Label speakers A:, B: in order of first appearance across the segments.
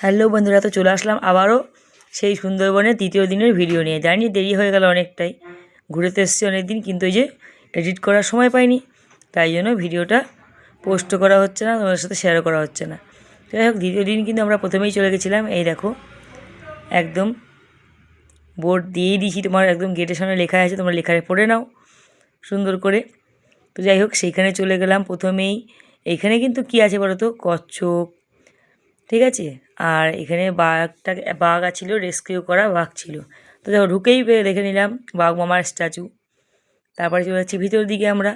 A: Hello বন্ধুরা, তো চলে আসলাম আবারও সেই সুন্দরবনের তৃতীয় দিনের ভিডিও নিয়ে। জানি দেরি হয়ে গেল অনেকটাই, ঘুরেতে এসেছি অনেক দিন, কিন্তু এই যে এডিট করার সময় পাইনি, তাই জন্য ভিডিওটা পোস্ট করা হচ্ছে না, তোমাদের সাথে শেয়ারও করা হচ্ছে না। যাই হোক, দ্বিতীয় দিন কিন্তু আমরা প্রথমেই চলে গেছিলাম। এই দেখো, একদম বোর্ড দিয়েই দিয়েছি, তোমার একদম গেটের সামনে লেখা আছে, তোমরা লেখায় পড়ে নাও সুন্দর করে। তো যাই হোক, সেইখানে চলে গেলাম প্রথমেই। এইখানে কিন্তু কি আছে বলো তো, কচ্ছপ, ঠিক আছে। আর এখানে বাঘ ছিল, রেস্কিউ করা বাঘ ছিল। তো দেখো, ঢুকেই দেখে নিলাম বাঘ মামার স্ট্যাচু। তারপরে চলে যাচ্ছি ভিতর দিকে আমরা।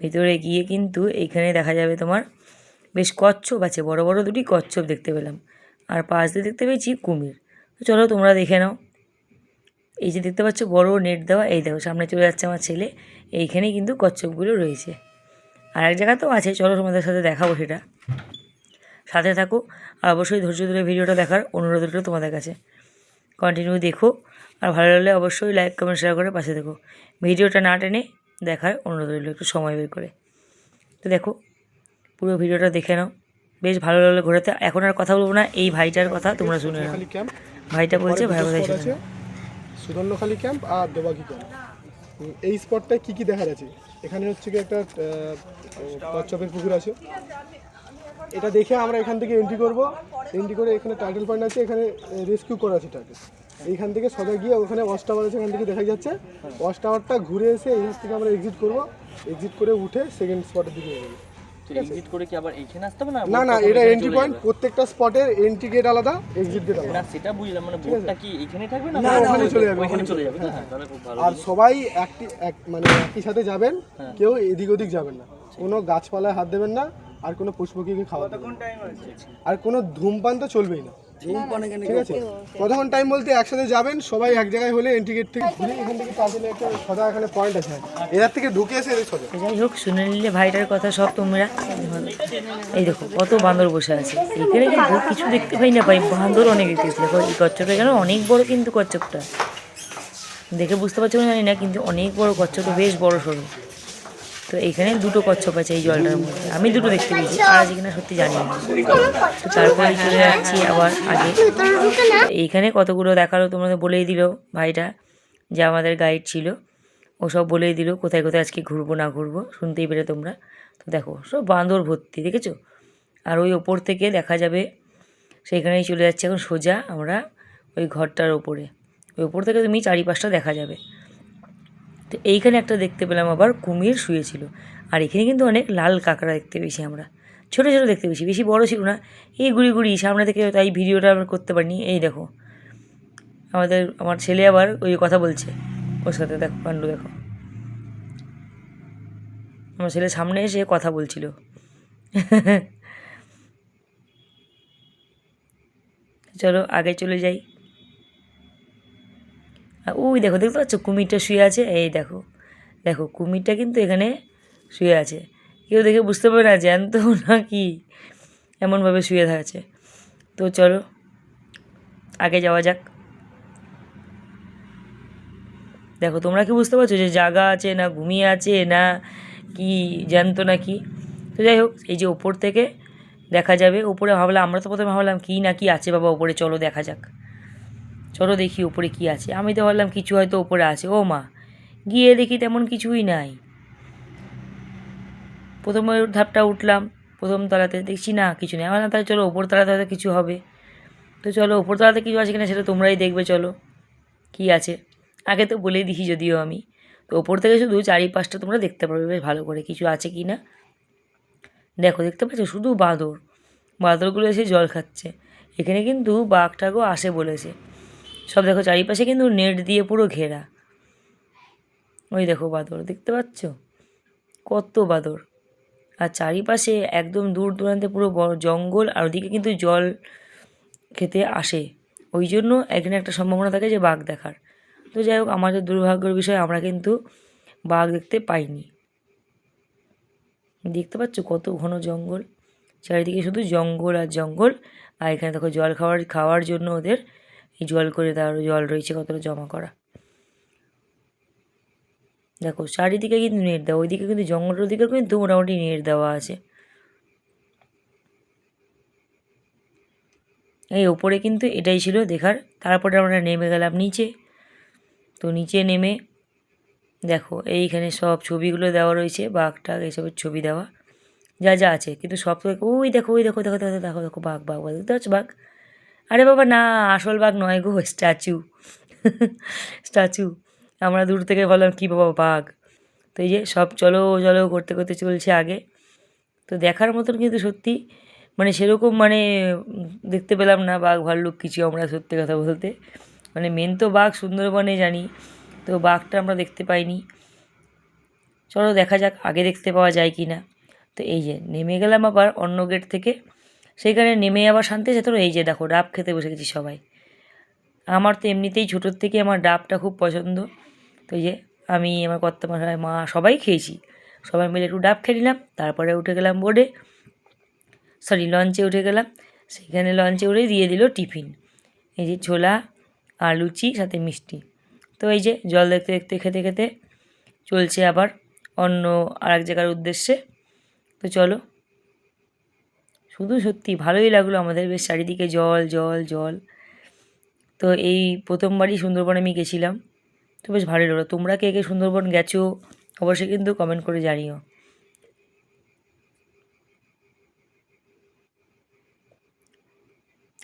A: ভিতরে গিয়ে কিন্তু এইখানে দেখা যাবে তোমার বেশ কচ্ছপ আছে, বড় বড় দুটি কচ্ছপ দেখতে পেলাম। আর পাশ দিয়ে দেখতে পেয়েছি কুমির। তো চলো তোমরা দেখে নাও। এই যে দেখতে পাচ্ছ বড় নেট দেওয়া, এই দেখো সামনে চলে যাচ্ছে আমার ছেলে। এইখানেই কিন্তু কচ্ছপগুলো রয়েছে। আর এক জায়গা তো আছে, চলো তোমাদের সাথে দেখাবো সেটা। সাথে থাকো, আর অবশ্যই ধৈর্য ধরে ভিডিওটা দেখার অনুরোধ রইল তোমাদের কাছে। কন্টিনিউ দেখো, আর ভালো লাগলে অবশ্যই লাইক কমেন্ট শেয়ার করে পাশে দেখো। ভিডিওটা না টেনে দেখার অনুরোধ রইল, একটু সময় বের করে। তো দেখো, পুরো ভিডিওটা দেখে নাও, বেশ ভালো লাগলো ঘোরাতে। এখন আর কথা বলবো না, এই ভাইটার কথা তোমরা শুনে নাও। ভাইটা বলছে, ভাই কথা শুনে নাও।
B: সুধন্যখালী ক্যাম্প আর দেবাগী ক্যাম্প, এই স্পটটায় কী কী দেখার আছে? এখানে হচ্ছে কি একটা কচ্ছপের পুকুর আছে, এটা দেখে আমরা এখান থেকে এন্ট্রি করব। এন্ট্রি করে এখানে টাইটেল পয়েন্ট আছে, এখানে রেস্কিউ করা আছে টাইটেল। এইখান থেকে সোজা গিয়ে ওখানে ওয়াচ টাওয়ার আছে, এখান থেকে দেখা যাচ্ছে। ওয়াচ টাওয়ারটা ঘুরে এসে এই থেকে আমরা এক্সিট করব। এক্সিট করে উঠে সেকেন্ড স্পটের দিকে যাবো।
C: এক্সিট করে কি আবার এইখানে আসতে হবে
B: না না, এটা এন্ট্রি পয়েন্ট, প্রত্যেকটা স্পটের এন্ট্রি গেট আলাদা, এক্সিট গেট আলাদা।
C: না সেটা বুঝলাম, মানে বোটটা কি এখানেই থাকবে না
B: ওখানে চলে যাবে,
C: ওখানে চলে যাবে। হ্যাঁ, তাহলে খুব ভালো।
B: আর সবাই মানে একই সাথে যাবেন, কেউ এদিক ওদিক যাবেন না, কোনো গাছপালায় হাত দেবেন না, আর কোনো পশুপক্ষীকে খাওয়া দেবেন না, আর কোনো ধূমপান তো চলবেই না, ঠিক আছে। কতক্ষণ টাইম বলতে একসাথে যাবেন সবাই এক জায়গায় হলে এন্ট্রি গেট থেকে ঘুরে এখান থেকে তাহলে একটা সদা এখানে পয়েন্ট আছে, এর থেকে ঢুকে এসে এদের সোজা।
A: যাই হোক, শুনে নিলে ভাইটার কথা সব তোমরা। এই দেখো কত বান্দর বসে আছে এখানে, কিন্তু কিছু দেখতে পাই না, বান্দর অনেক দেখতেছি। দেখো এই কচ্ছপটা কেন অনেক বড়, কিন্তু কচ্ছপটা দেখে বুঝতে পারছো না জানি না, কিন্তু অনেক বড় কচ্ছপটা, বেশ বড় সড়ো। তো এইখানে দুটো কচ্ছপ আছে এই জলটার মধ্যে, আমি দুটো দেখতে পেয়েছি, আর আছে কিনা সত্যি জানি না। তো তারপরে চলে যাচ্ছি আবার আগে। এইখানে কতগুলো দেখালো তোমাদের বলেই দিল ভাইটা, যে আমাদের গাইড ছিল, ও সব বলেই দিল কোথায় কোথায় আজকে ঘুরবো না ঘুরবো, শুনতেই পেরে তোমরা। তো দেখো সব বান্দর ভর্তি, দেখেছো। আর ওই ওপর থেকে দেখা যাবে, সেইখানেই চলে যাচ্ছে এখন সোজা আমরা ওই ঘরটার ওপরে। ওই ওপর থেকে তুমি চারিপাশটা দেখা যাবে। তো এইখানে একটা দেখতে পেলাম আবার কুমির শুয়েছিল। আর এখানে কিন্তু অনেক লাল কাঁকড়া দেখতে পেয়েছি আমরা, ছোটো ছোটো দেখতে পেয়েছি, বেশি বড় ছিল না। এই গুড়ি গুড়ি সামনে থেকে, তাই ভিডিওটা আমরা করতে পারিনি। এই দেখো আমার ছেলে আবার ওই কথা বলছে ওর সাথে, দেখো কাণ্ড দেখো, আমার ছেলে সামনে এসে কথা বলছিল। চলো আগে চলে যাই। ওই দেখো, দেখতে পাচ্ছ কুমিরটা শুয়ে আছে, এই দেখো, দেখো কুমিরটা কিন্তু এখানে শুয়ে আছে। কেউ দেখে বুঝতে পারবে না জ্যান্ত না কি, এমনভাবে শুয়ে থাকছে। তো চলো আগে যাওয়া যাক। দেখো তোমরা কি বুঝতে পারছো যে জাগা আছে না ঘুমিয়ে আছে না কি জ্যান্ত না কি। তো যাই হোক, এই যে ওপর থেকে দেখা যাবে, ওপরে ভাবলাম, আমরা তো প্রথমে ভাবলাম কী না কি আছে বাবা ওপরে, চলো দেখা যাক, চলো দেখি ওপরে কি আছে। আমি তো ভাবলাম কিছু হয়তো ওপরে আছে, ও মা, গিয়ে দেখি তেমন কিছুই নাই। প্রথমে ধাপটা উঠলাম, প্রথম তলাতে দেখছি না কিছু নেই। আমার না, তাহলে চলো ওপর তলাতে হয়তো কিছু হবে। তো চলো ওপর তলাতে কিছু আছে কিনা সেটা তোমরাই দেখবে, চলো কি আছে। আগে তো বলেই দিছি যদিও আমি। তো ওপর থেকে শুধু চারিপাশটা তোমরা দেখতে পারবে বেশ ভালো করে, কিছু আছে কি না। দেখো দেখতে পাচ্ছ শুধু বাঁদর, বাঁদরগুলো এসে জল খাচ্ছে। এখানে কিন্তু বাঘটাকেও আসে বলেছে। সব দেখো চারিপাশে কিন্তু নেট দিয়ে পুরো ঘেরা। ওই দেখো বাঁদর, দেখতে পাচ্ছ কত বাঁদর। আর চারিপাশে একদম দূর দূরান্তে পুরো বড় জঙ্গল, আর ওদিকে কিন্তু জল খেতে আসে। ওই জন্য এখানে একটা সম্ভাবনা থাকে যে বাঘ দেখার। তো যাই হোক, আমাদের দুর্ভাগ্যের বিষয় আমরা কিন্তু বাঘ দেখতে পাইনি। দেখতে পাচ্ছ কত ঘন জঙ্গল, চারিদিকে শুধু জঙ্গল আর জঙ্গল। আর এখানে দেখো জল খাওয়ার জন্য ওদের এই জল করে দেওয়ার জল রয়েছে কতটা জমা করা। দেখো চারিদিকে কিন্তু নেট দেওয়া, ওইদিকে কিন্তু জঙ্গলের দিকে কিন্তু মোটামুটি নেট দেওয়া আছে। এই ওপরে কিন্তু এটাই ছিল দেখার। তারপরে আমরা নেমে গেলাম নিচে। তো নিচে নেমে দেখো এইখানে সব ছবিগুলো দেওয়া রয়েছে, বাঘ টাঘ এসবের ছবি দেওয়া যা যা আছে। কিন্তু সব থেকে ওই দেখো ওই দেখো দেখো দেখো দেখো দেখো বাঘ বাঘ বাঘ দেখতে পাচ্ছ বাঘ? আরে বাবা না, আসল বাঘ নয় গো, স্ট্যাচু। স্ট্যাচু। আমরা দূর থেকে ভাবলাম কী বাবা বাঘ। তো এই যে সব চলো চলো করতে করতে চলছে আগে। তো দেখার মতন কিন্তু সত্যি মানে সেরকম মানে দেখতে পেলাম না বাঘ ভাল্লুক কিছু আমরা, সত্যি কথা বলতে। মানে মেন তো বাঘ সুন্দরবনে জানি, তো বাঘটা আমরা দেখতে পাইনি। চলো দেখা যাক আগে দেখতে পাওয়া যায় কি না। তো এই যে নেমে গেলাম আবার অন্য গেট থেকে। সেইখানে নেমে আবার শান্তি আছে। তো এই যে দেখো ডাব খেতে বসে গেছি সবাই। আমার তো এমনিতেই ছোটোর থেকে আমার ডাবটা খুব পছন্দ। তো এই যে আমি আমার কর্তামশাই মা সবাই খেয়েছি, সবাই মিলে একটু ডাব খেয়ে নিলাম। তারপরে উঠে গেলাম বোর্ডে, লঞ্চে উঠে গেলাম। সেখানে লঞ্চে উঠে দিয়ে দিল টিফিন, এই যে ছোলা আর লুচি সাথে মিষ্টি। তো এই যে জল দেখতে দেখতে খেতে খেতে চলছে আবার অন্য আরেক জায়গার উদ্দেশ্যে। তো চলো, শুধু সত্যি ভালোই লাগলো আমাদের, বেশ চারিদিকে জল জল জল। তো এই প্রথমবারই সুন্দরবনে আমি গেছিলাম, তো বেশ ভালোই লাগলো। তোমরা কে কে সুন্দরবন গেছো অবশ্যই কিন্তু কমেন্ট করে জানিও।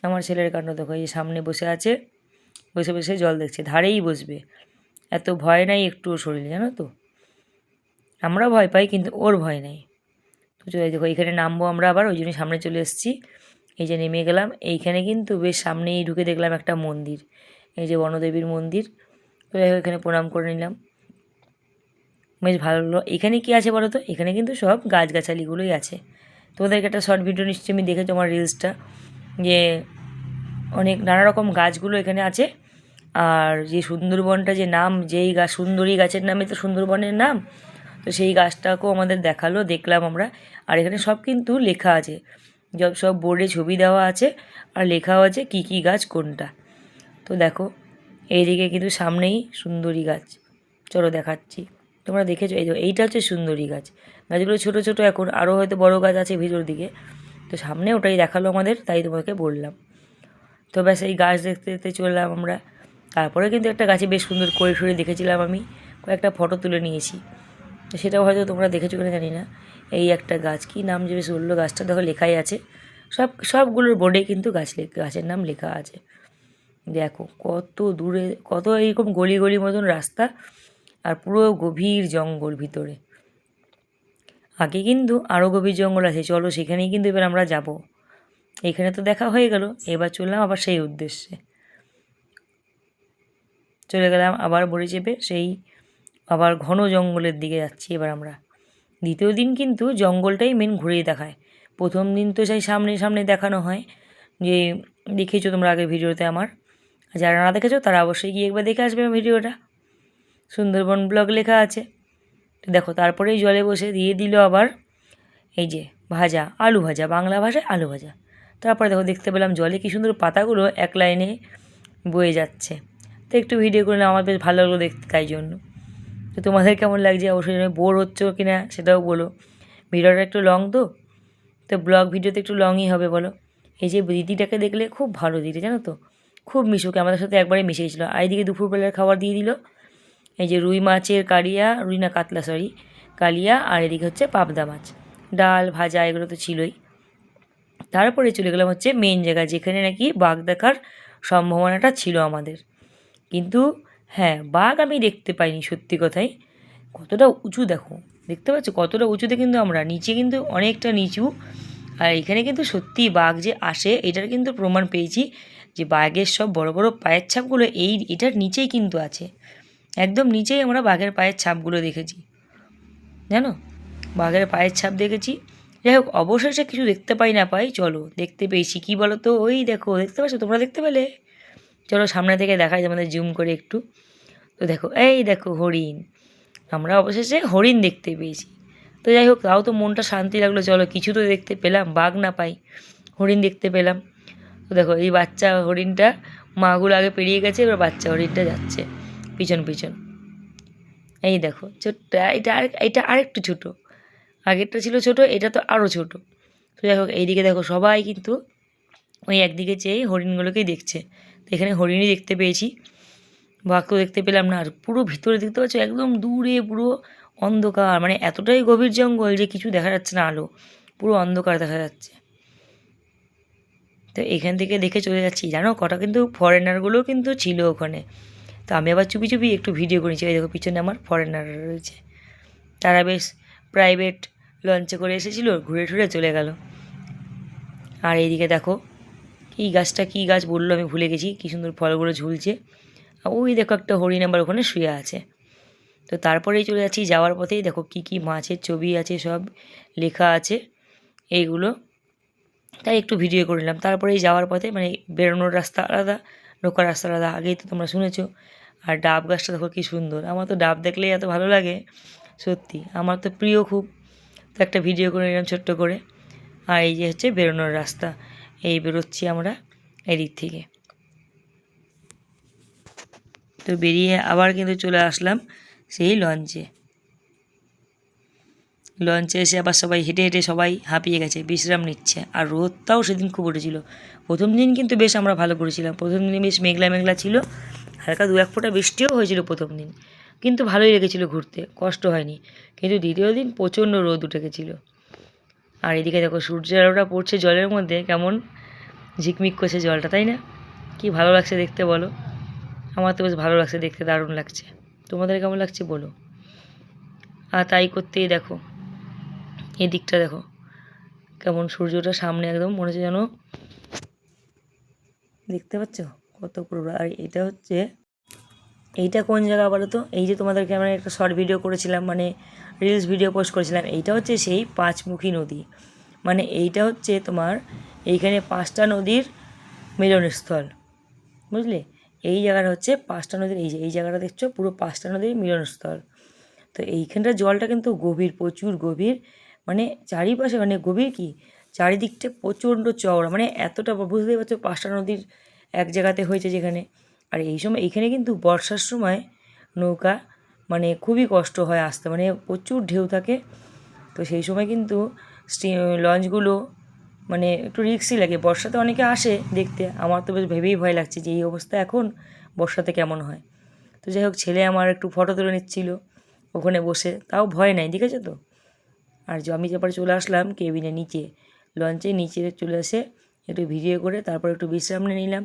A: আমার ছেলের কাণ্ড দেখো, এই সামনে বসে আছে, বসে বসে জল দেখছে, ধারেই বসবে। এত ভয় নাই একটুও শরীরে, জানো তো। আমরা ভয় পাই কিন্তু ওর ভয় নেই। তো চলে দেখো এইখানে নামবো আমরা আবার, ওই জন্য সামনে চলে এসেছি। এই যে নেমে গেলাম এইখানে, কিন্তু বেশ সামনেই ঢুকে দেখলাম একটা মন্দির, এই যে বনদেবীর মন্দির। তো যাই হোক এখানে প্রণাম করে নিলাম, বেশ ভালো লাগলো। এখানে কী আছে বলো তো, এখানে কিন্তু সব গাছগাছালিগুলোই আছে। তোমাদেরকে একটা শর্ট ভিডিও নিশ্চয়ই আমি দেখেছো আমার রিলসটা, যে অনেক নানা রকম গাছগুলো এখানে আছে। আর যে সুন্দরবনটা যে নাম, যেই গাছ সুন্দরী গাছের নামে তো সুন্দরবনের নাম, তো সেই গাছটাকেও আমাদের দেখালো, দেখলাম আমরা। আর এখানে সব কিন্তু লেখা আছে, সব বোর্ডে ছবি দেওয়া আছে আর লেখাও আছে কী কী গাছ কোনটা। তো দেখো এইদিকে কিন্তু সামনেই সুন্দরী গাছ, চলো দেখাচ্ছি। তোমরা দেখেছো, এই এইটা হচ্ছে সুন্দরী গাছ। গাছগুলো ছোটো ছোটো, এখন আরও হয়তো বড় গাছ আছে ভিতর দিকে। তো সামনে ওটাই দেখালো আমাদের, তাই তোমাকে বললাম। তো ব্যাস এই গাছ দেখতে দেখতে চললাম আমরা। তারপরে কিন্তু একটা গাছে বেশ সুন্দর করে সরে দেখেছিলাম আমি, কয়েকটা ফটো তুলে নিয়েছি। তো সেটাও হয়তো তোমরা দেখেছো কিনা জানি না। এই একটা গাছ, কী নাম যে বেশ বললো গাছটা, দেখো লেখাই আছে সবগুলোর বোর্ডে কিন্তু গাছের নাম লেখা আছে। দেখো কত দূরে, কত এইরকম গলি গলি মতন রাস্তা, আর পুরো গভীর জঙ্গল ভিতরে। আগে কিন্তু আরও গভীর জঙ্গল আছে, চলো সেখানেই কিন্তু এবার আমরা যাব। এখানে তো দেখা হয়ে গেল, এবার চললাম আবার সেই উদ্দেশ্যে। চলে গেলাম আবার বড়ি চেপে, সেই আবার ঘন জঙ্গলের দিকে যাচ্ছি এবার আমরা। দ্বিতীয় দিন কিন্তু জঙ্গলটাই মেন ঘুরেই দেখায়। প্রথম দিন তো সেই সামনে সামনে দেখানো হয়, যে দেখেছো তোমরা আগের ভিডিওতে আমার। যারা না দেখেছো তারা অবশ্যই গিয়ে একবার দেখে আসবে ভিডিওটা, সুন্দরবন ব্লগ লেখা আছে। তো দেখো তারপরেই জলে বসে দিয়ে দিল আবার এই যে ভাজা, আলু ভাজা, বাংলা ভাষায় আলু ভাজা। তারপরে দেখো দেখতে পেলাম জলে কী সুন্দর পাতাগুলো এক লাইনে বয়ে যাচ্ছে। তো একটু ভিডিও করলাম, আমার বেশ ভালো লাগলো দেখতে, তাই জন্য। তো তোমাদের কেমন লাগছে অবশ্যই, বোর হচ্ছো কি না সেটাও বলো। ভিডিওটা একটু লং তো ব্লগ ভিডিওতে একটু লংই হবে বলো। এই যে দিদিটাকে দেখলে খুব ভালো দিদি, জানো তো, খুব মিশুকে, আমাদের সাথে একবারে মিশেছিল। আর এইদিকে দুপুরবেলার খাবার দিয়ে দিল, এই যে রুই মাছের কালিয়া, রুই না কাতলা সরি, কালিয়া, আর এদিকে হচ্ছে পাবদা মাছ, ডাল ভাজা এগুলো তো ছিলই। তারপরে চলে গেলাম হচ্ছে মেন জায়গা, যেখানে নাকি বাঘ দেখার সম্ভাবনাটা ছিল আমাদের। কিন্তু হ্যাঁ, বাঘ আমি দেখতে পাইনি সত্যি কথাই। কতটা উঁচু দেখো, দেখতে পাচ্ছ কতটা উঁচুতে কিন্তু আমরা, নিচে কিন্তু অনেকটা নিচু। আর এখানে কিন্তু সত্যিই বাঘ যে আসে এটার কিন্তু প্রমাণ পেয়েছি, যে বাঘের সব বড় বড় পায়ের ছাপগুলো এটার নিচেই কিন্তু আছে, একদম নিচেই আমরা বাঘের পায়ের ছাপগুলো দেখেছি, জানো, বাঘের পায়ের ছাপ দেখেছি। যাই হোক অবশেষে কিছু দেখতে পাই না পাই, চলো দেখতে পেয়েছি। কী বলো তো, ওই দেখো দেখতে পাচ্ছ, তোমরা দেখতে পেলে? চলো সামনে থেকে দেখাই তোমাদের জুম করে একটু। তো দেখো এই দেখো হরিণ, আমরা অবশেষে হরিণ দেখতে পেয়েছি। তো যাই হোক তাও তো মনটা শান্তি লাগলো, চলো কিছু তো দেখতে পেলাম, বাঘ না পাই হরিণ দেখতে পেলাম। তো দেখো এই বাচ্চা হরিণটা মাগুলো আগে পেরিয়ে গেছে, এবার বাচ্চা হরিণটা যাচ্ছে পিছন পিছন। এই দেখো ছোট্ট, এটা আরেকটু ছোটো, আগেরটা ছিল ছোট, এটা তো আরও ছোট। তো যাই হোক এইদিকে দেখো সবাই কিন্তু ওই একদিকে চেয়ে হরিণগুলোকেই দেখছে। তো এখানে হরিণই দেখতে পেয়েছি, বাঘ তো দেখতে পেলাম না। আর পুরো ভিতরে দেখতে পাচ্ছ একদম দূরে পুরো অন্ধকার, মানে এতটাই গভীর জঙ্গল যে কিছু দেখা যাচ্ছে না, আলো পুরো অন্ধকার দেখা যাচ্ছে। তো এখান থেকে দেখে চলে যাচ্ছি, জানো কটা কিন্তু ফরেনারগুলোও কিন্তু ছিল ওখানে। তো আমি আবার চুপি চুপি একটু ভিডিও করেছি। এই দেখো পিছনে আমার ফরেনার রয়েছে, তারা বেশ প্রাইভেট লঞ্চে করে এসেছিলো, ঘুরে ঘুরে চলে গেল। আর এইদিকে দেখো কী গাছটা, কী গাছ বললো আমি ভুলে গেছি, কী সুন্দর ফলগুলো ঝুলছে। আর ওই দেখো একটা হরিণ আবার ওখানে শুয়ে আছে। তো তারপরেই চলে যাচ্ছি, যাওয়ার পথেই দেখো কী কী মাছের ছবি আছে, সব লেখা আছে এইগুলো, তাই একটু ভিডিও করে নিলাম। তারপরেই যাওয়ার পথে মানে বেরোনোর রাস্তা আলাদা, ঢোকার রাস্তা আলাদা, আগেই তো তোমরা শুনেছো। আর ডাব গাছটা দেখো কী সুন্দর, আমার তো ডাব দেখলেই এত ভালো লাগে, সত্যি আমার তো প্রিয় খুব। তো একটা ভিডিও করে নিলাম ছোট্ট করে। আর এই যে হচ্ছে বেরোনোর রাস্তা, এই বেরোচ্ছি আমরা এদিক থেকে। তো বেরিয়ে আবার কিন্তু চলে আসলাম সেই লঞ্চে। লঞ্চে এসে আবার সবাই হেঁটে হেঁটে সবাই হাঁপিয়ে গেছে, বিশ্রাম নিচ্ছে। আর রোদটাও সেদিন খুব উঠেছিল। প্রথম দিন কিন্তু বেশ আমরা ভালো করেছিলাম, প্রথম দিন বেশ মেঘলা মেঘলা ছিল, হালকা 2-1 ফোঁটা বৃষ্টিও হয়েছিল প্রথম দিন, কিন্তু ভালোই লেগেছিলো ঘুরতে, কষ্ট হয়নি। কিন্তু দ্বিতীয় দিন প্রচণ্ড রোদ উঠে গেছিলো। আর এদিকে দেখো সূর্যের আলোটা পড়ছে জলের মধ্যে, কেমন ঝিকমিক করছে জলটা, তাই না? কি ভালো লাগছে দেখতে বলো। আমার তো বেশ ভালো লাগছে দেখতে, দারুণ লাগছে। তোমাদের কেমন লাগছে বলো। আর তাই করতেই দেখো এদিকটা দেখো কেমন সূর্যটা সামনে একদম, মনে হচ্ছে যেন, দেখতে পাচ্ছ কত পুরো। আর এটা হচ্ছে, এইটা কোন জায়গা বলো তো? এই যে তোমাদেরকে আমরা একটা শর্ট ভিডিও করেছিলাম, মানে রিলস ভিডিও পোস্ট করেছিলাম, এইটা হচ্ছে সেই পাঁচমুখী নদী। মানে এইটা হচ্ছে তোমার এইখানে 5টা নদীর মিলনস্থল, বুঝলে? এই জায়গাটা হচ্ছে 5টা নদীর, এই যে এই জায়গাটা দেখছো পুরো 5টা নদীর মিলনস্থল। তো এইখানটার জলটা কিন্তু গভীর, প্রচুর গভীর, মানে চারিপাশে, মানে গভীর কি, চারিদিকটা প্রচণ্ড চওড়া, মানে এতটা বুঝতেই পারছো 5টা নদীর এক জায়গাতে হয়েছে যেখানে। আর এই সময় এইখানে কিন্তু বর্ষার সময় নৌকা মানে খুবই কষ্ট হয় আসতে, মানে প্রচুর ঢেউ থাকে। তো সেই সময় কিন্তু লঞ্চগুলো মানে একটু রিস্কই লাগে। বর্ষাতে অনেকে আসে দেখতে, আমার তো বেশ ভেবেই ভয় লাগছে যে এই অবস্থা এখন বর্ষাতে কেমন হয়। তো যাই হোক, ছেলে আমার একটু ফটো তুলে নিচ্ছিল ওখানে বসে, তাও ভয় নাই, দেখেছো তো। আর আমি তারপরে চলে আসলাম কেবিনে নিচে, লঞ্চে নিচে চলে এসে একটু ভিডিও করে তারপর একটু বিশ্রাম নিয়ে নিলাম।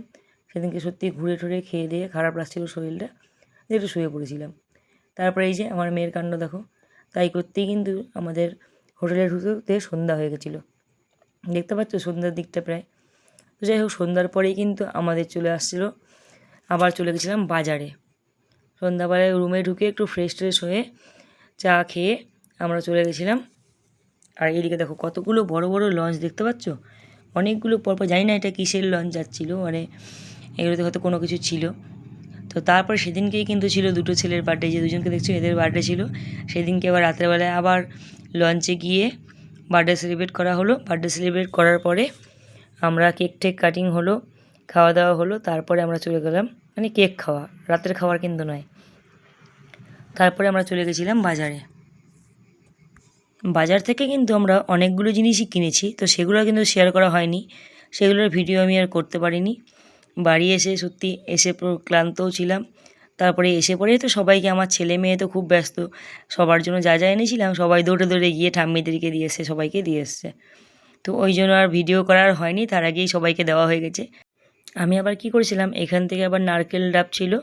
A: সেদিনকে সত্যি ঘুরে টুরে খেয়ে দিয়ে খারাপ লাগছিল শরীরটা, একটু শুয়ে পড়েছিলাম। তারপরে এই যে আমার মেয়ের কাণ্ড দেখো, তাই করতেই কিন্তু আমাদের হোটেলে ঢুকতে সন্ধ্যা হয়ে গেছিলো, দেখতে পাচ্ছ সন্ধ্যার দিকটা প্রায়। তো যাই হোক, সন্ধ্যার পরেই কিন্তু আমাদের চলে আসছিলো, আবার চলে গেছিলাম বাজারে। সন্ধ্যাবেলায় রুমে ঢুকে একটু ফ্রেশ ট্রেশ হয়ে চা খেয়ে আমরা চলে গেছিলাম। আর এদিকে দেখো কতগুলো বড় বড় লঞ্চ দেখতে পাচ্ছ, অনেকগুলো পরপর, জানি না এটা কিসের লঞ্চ যাচ্ছিলো, মানে এগুলোতে হয়তো কোনো কিছু ছিল। তো তারপর সেদিনকেই কিন্তু ছিল 2টো ছেলের বার্থডে, যে দুজনকে দেখছো এদের বার্থডে ছিল। সেদিনকে আবার রাত্রেবেলায় আবার লঞ্চে গিয়ে বার্থডে সেলিব্রেট করা হলো। বার্থডে সেলিব্রেট করার পরে আমরা কেক টেক কাটিং হলো, খাওয়া দাওয়া হলো, তারপরে আমরা চলে গেলাম, মানে কেক খাওয়া, রাতের খাওয়ার কিন্তু নয়। তারপরে আমরা চলে গেছিলাম বাজারে। বাজার থেকে কিন্তু আমরা অনেকগুলো জিনিসই কিনেছি, তো সেগুলো কিন্তু শেয়ার করা হয়নি, সেগুলোর ভিডিও আমি আর করতে পারিনি। বাড়ি এসে সত্যি এসে পুরো ক্লান্তও ছিলাম। তারপরে এসে পরেই তো সবাইকে, আমার ছেলে মেয়ে তো খুব ব্যস্ত, সবার জন্য যা যা এনেছিলাম সবাই দৌড়ে দৌড়ে গিয়ে ঠাম্মিদেরকে দিয়ে এসছে, সবাইকে দিয়ে এসছে। তো ওই জন্য আর ভিডিও করার হয়নি, তার আগেই সবাইকে দেওয়া হয়ে গেছে। আমি আবার কি করেছিলাম, এখান থেকে আবার নারকেল ডাব ছিল,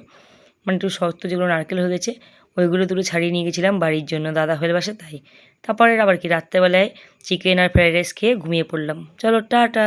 A: মানে একটু শক্ত যেগুলো নারকেল হয়ে গেছে, ওইগুলো দুটো ছাড়িয়ে নিয়ে গেছিলাম বাড়ির জন্য, দাদা হয়ে বাসে তাই। তারপরে আবার কি রাত্রেবেলায় চিকেন আর ফ্রাইড রাইস খেয়ে ঘুমিয়ে পড়লাম। চলো টাটা।